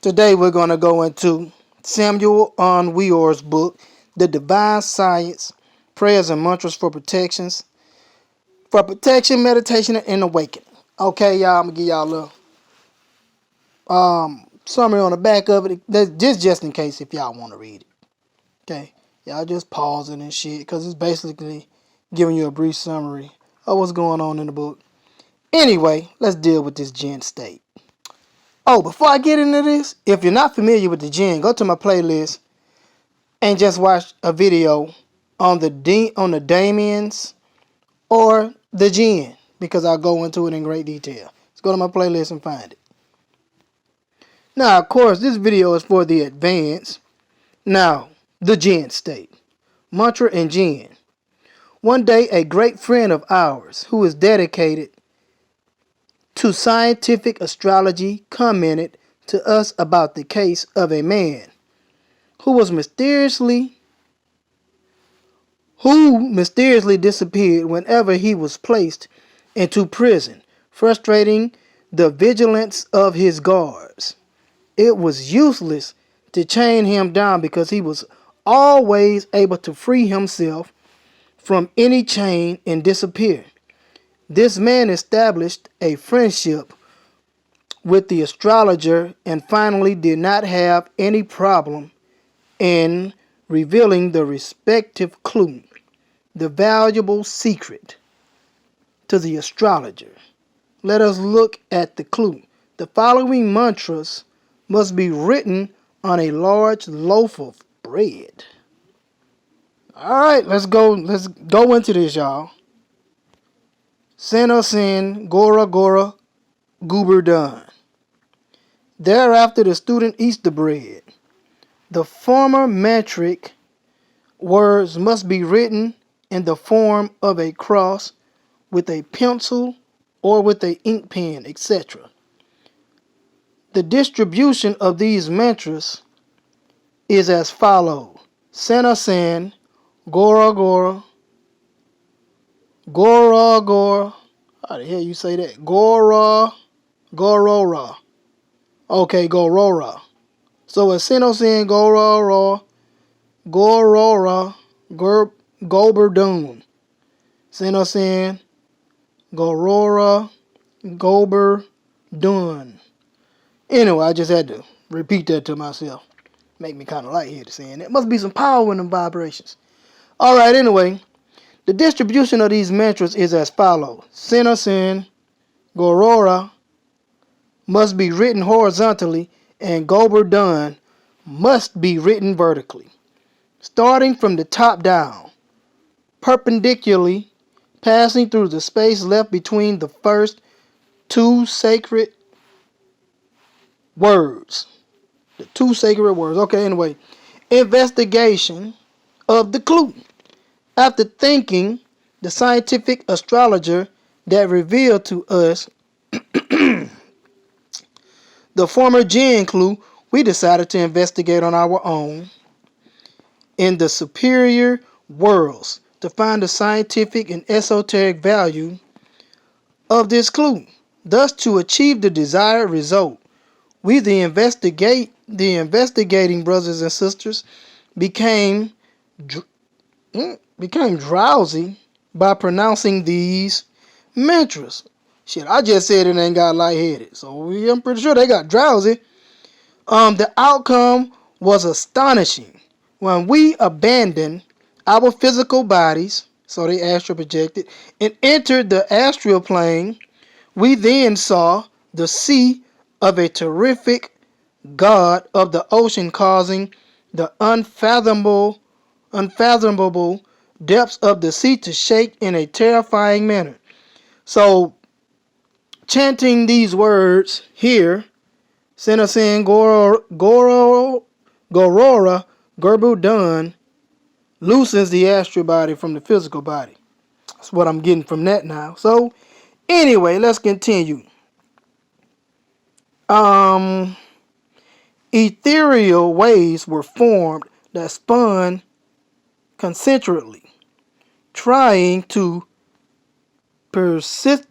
Today we're going to go into Samuel Weor's book, The Divine Science, Prayers and Mantras for Protection, Meditation, and Awakening. Okay, y'all, I'm going to give y'all a little summary on the back of it. That's just in case if y'all want to read it. Okay, y'all just pausing and shit because it's basically giving you a brief summary of what's going on in the book. Anyway, let's deal with this Jinn State. Oh, before I get into this, if you're not familiar with the Jinn, go to my playlist and just watch a video on the Damians or the Jinn, because I'll go into it in great detail. Let's go to my playlist and find it. Now, of course, this video is for the advanced. Now, the Jinn State. Mantra and Jinn. One day, a great friend of ours who is dedicated to scientific astrology commented to us about the case of a man who mysteriously disappeared whenever he was placed into prison, frustrating the vigilance of his guards. It was useless to chain him down because he was always able to free himself from any chain and disappear. This man established a friendship with the astrologer and finally did not have any problem in revealing the respective clue, the valuable secret, to the astrologer. Let us look at the clue. The following mantras must be written on a large loaf of bread. Alright, let's go into this, y'all. Sena Sen Gora Gora Goober done. Thereafter the student eats the bread. The former mantric words must be written in the form of a cross with a pencil or with an ink pen, etc. The distribution of these mantras is as follows. Sena Sen, Gora Gora, Gora Gora. How the hell you say that? Gora, Gorora. Okay, Gorora. So it's Sena Sen, Gorora, Gorora, Goberdun. Sena Sen, Gorora, Goberdun. Anyway, I just had to repeat that to myself. Make me kind of lightheaded saying it. Must be some power in them vibrations. Alright, anyway. The distribution of these mantras is as follows. Sena Sen, Gorora must be written horizontally and Goberdun must be written vertically. Starting from the top down, perpendicularly, passing through the space left between the first two sacred words. The two sacred words. Okay, anyway. Investigation of the clue. After thinking the scientific astrologer that revealed to us the former Jinn clue, we decided to investigate on our own in the superior worlds to find the scientific and esoteric value of this clue. Thus, to achieve the desired result, we, the investigating brothers and sisters, became drowsy by pronouncing these mantras. Shit, I just said it and got lightheaded, so I'm pretty sure they got drowsy. The outcome was astonishing. When we abandoned our physical bodies, so they astral projected, and entered the astral plane, we then saw the sea of a terrific god of the ocean causing the unfathomable depths of the sea to shake in a terrifying manner. So, chanting these words here, Sena Sen Gorora Gerbu Dun, loosens the astral body from the physical body. That's what I'm getting from that now. So, anyway, let's continue. Ethereal waves were formed that spun concentrically, trying to precipitate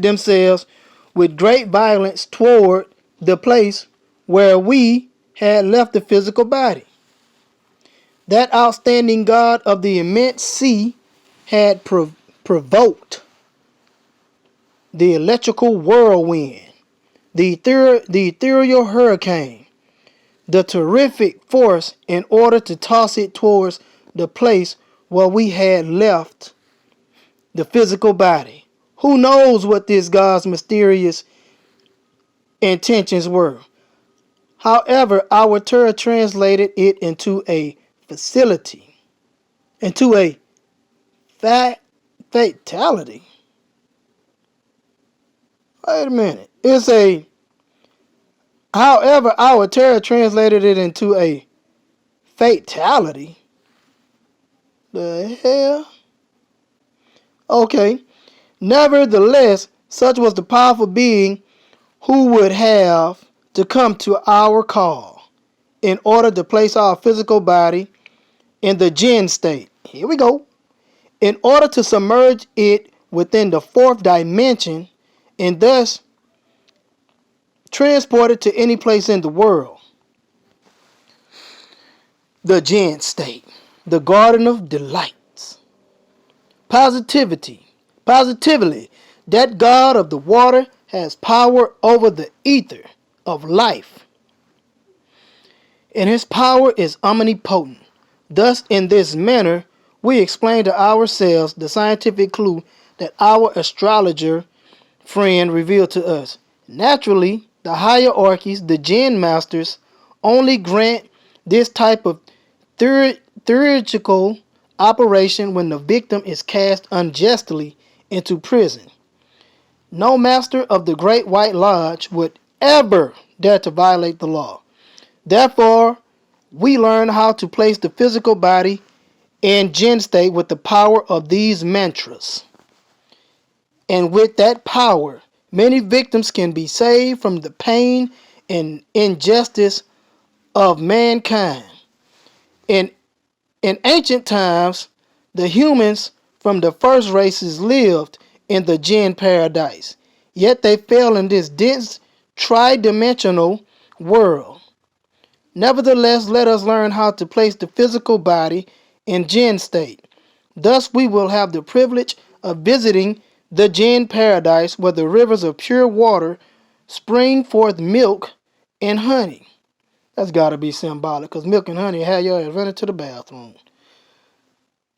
themselves with great violence toward the place where we had left the physical body. That outstanding God of the immense sea had provoked the electrical whirlwind, the ethereal hurricane, the terrific force in order to toss it towards the place where we had left the physical body. Who knows what this God's mysterious intentions were? However, our terror translated it into a facility, into a fatality. Wait a minute. However, our terror translated it into a fatality. The hell? Okay. Nevertheless, such was the powerful being who would have to come to our call in order to place our physical body in the Jinn State. Here we go. In order to submerge it within the fourth dimension and thus transport it to any place in the world. The Jinn State, the Garden of Delights. Positively, that God of the water has power over the ether of life, and his power is omnipotent. Thus, in this manner, we explain to ourselves the scientific clue that our astrologer friend revealed to us. Naturally, the hierarchies, the Jinn masters, only grant this type of theurgical operation when the victim is cast unjustly into prison. No master of the Great White Lodge would ever dare to violate the law. Therefore, we learn how to place the physical body in Jinn State with the power of these mantras. And with that power, many victims can be saved from the pain and injustice of mankind. In ancient times, the humans from the first races lived in the Jinn paradise, yet they fell in this dense, tridimensional world. Nevertheless, let us learn how to place the physical body in Jinn State. Thus we will have the privilege of visiting the Jinn paradise where the rivers of pure water spring forth milk and honey. That's got to be symbolic, because milk and honey had your ass running to the bathroom.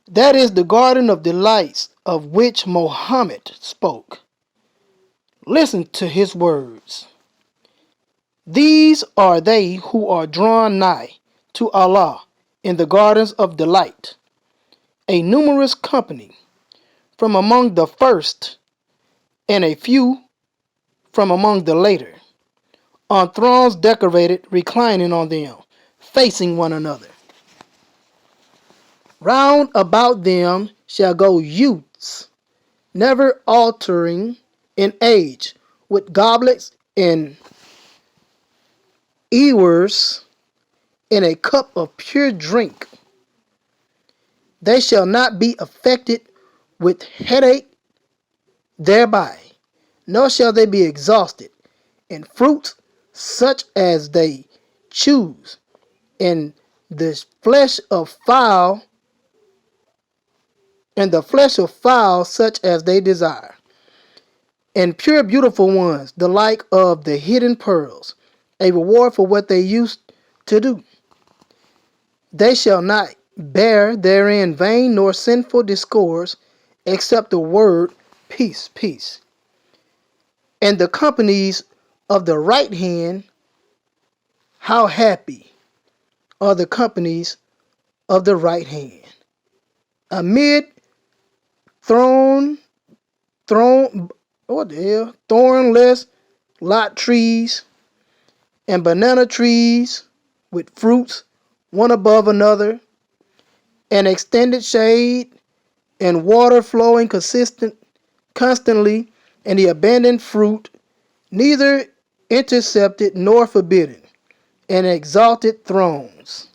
That is the garden of delights of which Mohammed spoke. Listen to his words. These are they who are drawn nigh to Allah in the gardens of delight, a numerous company from among the first and a few from among the later, on thrones decorated, reclining on them, facing one another. Round about them shall go youths, never altering in age, with goblets and ewers in a cup of pure drink. They shall not be affected with headache thereby, nor shall they be exhausted, and fruits such as they choose, and the flesh of fowl such as they desire, and pure beautiful ones, the like of the hidden pearls, a reward for what they used to do. They shall not bear therein vain nor sinful discourse, except the word peace, peace. And the companies of the right hand, how happy are the companies of the right hand. Amid thornless lot trees and banana trees with fruits one above another, and extended shade and water flowing constantly, and the abundant fruit, neither intercepted nor forbidden, and exalted thrones.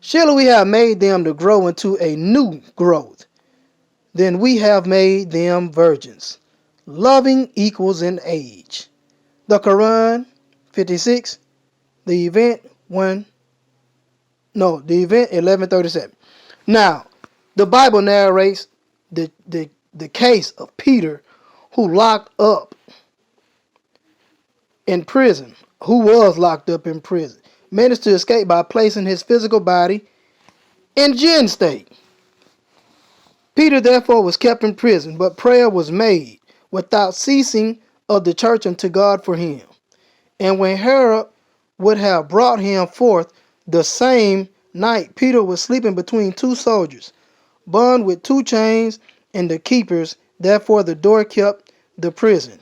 Surely we have made them to grow into a new growth. Then we have made them virgins, loving equals in age. The Quran, 56. The event, the event, 1137. Now, the Bible narrates the case of Peter, who was locked up in prison, managed to escape by placing his physical body in Jinn State. Peter therefore was kept in prison, but prayer was made without ceasing of the church unto God for him. And when Herod would have brought him forth the same night, Peter was sleeping between two soldiers, bound with two chains, and the keepers, therefore the door kept the prison.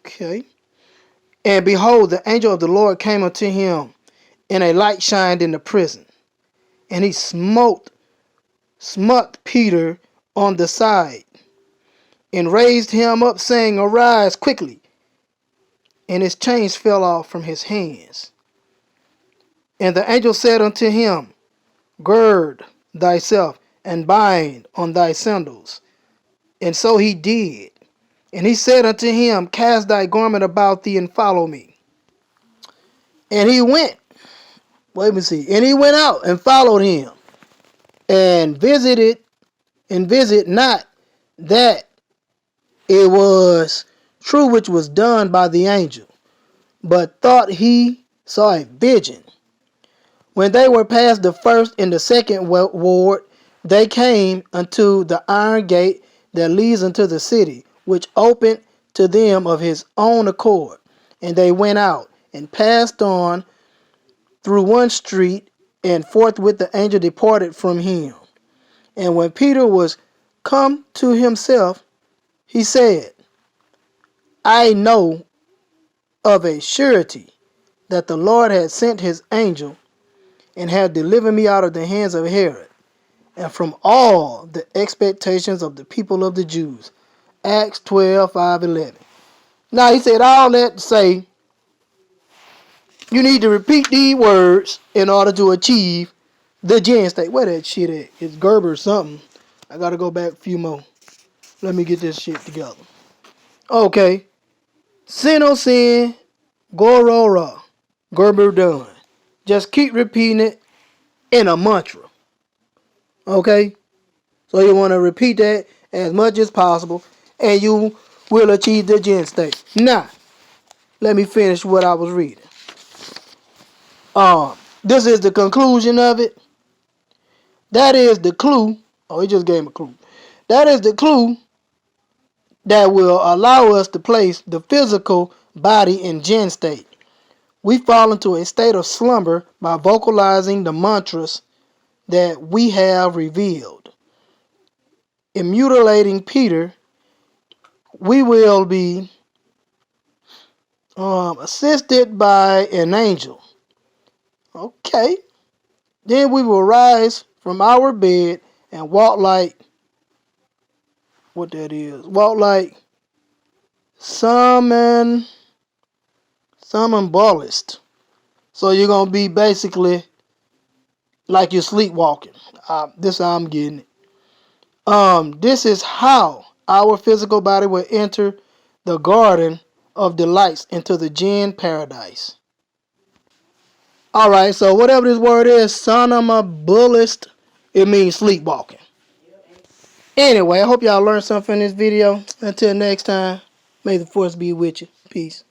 Okay. And behold, the angel of the Lord came unto him, and a light shined in the prison. And he smote Peter on the side, and raised him up, saying, Arise quickly. And his chains fell off from his hands. And the angel said unto him, Gird thyself, and bind on thy sandals. And so he did. And he said unto him, Cast thy garment about thee, and follow me. And he went. And he went out and followed him, and visit not that it was true which was done by the angel, but thought he saw a vision. When they were past the first and the second ward, they came unto the iron gate that leads into the city, which opened to them of his own accord. And they went out and passed on through one street, and forthwith the angel departed from him. And when Peter was come to himself, he said, I know of a surety that the Lord had sent his angel, and had delivered me out of the hands of Herod, and from all the expectations of the people of the Jews. Acts 12:5-11. Now he said all that to say, you need to repeat these words in order to achieve the Jinn State. Where that shit at? It's Gerber or something. I gotta go back a few more. Let me get this shit together. Okay. Sin, sin, gorora. Gerber done. Just keep repeating it in a mantra. Okay? So you want to repeat that as much as possible, and you will achieve the Jinn State. Now, let me finish what I was reading. This is the conclusion of it. That is the clue. Oh, he just gave me a clue. That is the clue that will allow us to place the physical body in Jinn State. We fall into a state of slumber by vocalizing the mantras that we have revealed. In mutilating Peter, we will be assisted by an angel. Okay. Then we will rise from our bed and walk like, what that is? Walk like somnambulist. So you're going to be basically like you're sleepwalking. This is how I'm getting it. This is how our physical body will enter the garden of delights into the Jinn paradise. Alright, so whatever this word is, somnambulist, it means sleepwalking. Anyway, I hope y'all learned something in this video. Until next time, may the force be with you. Peace.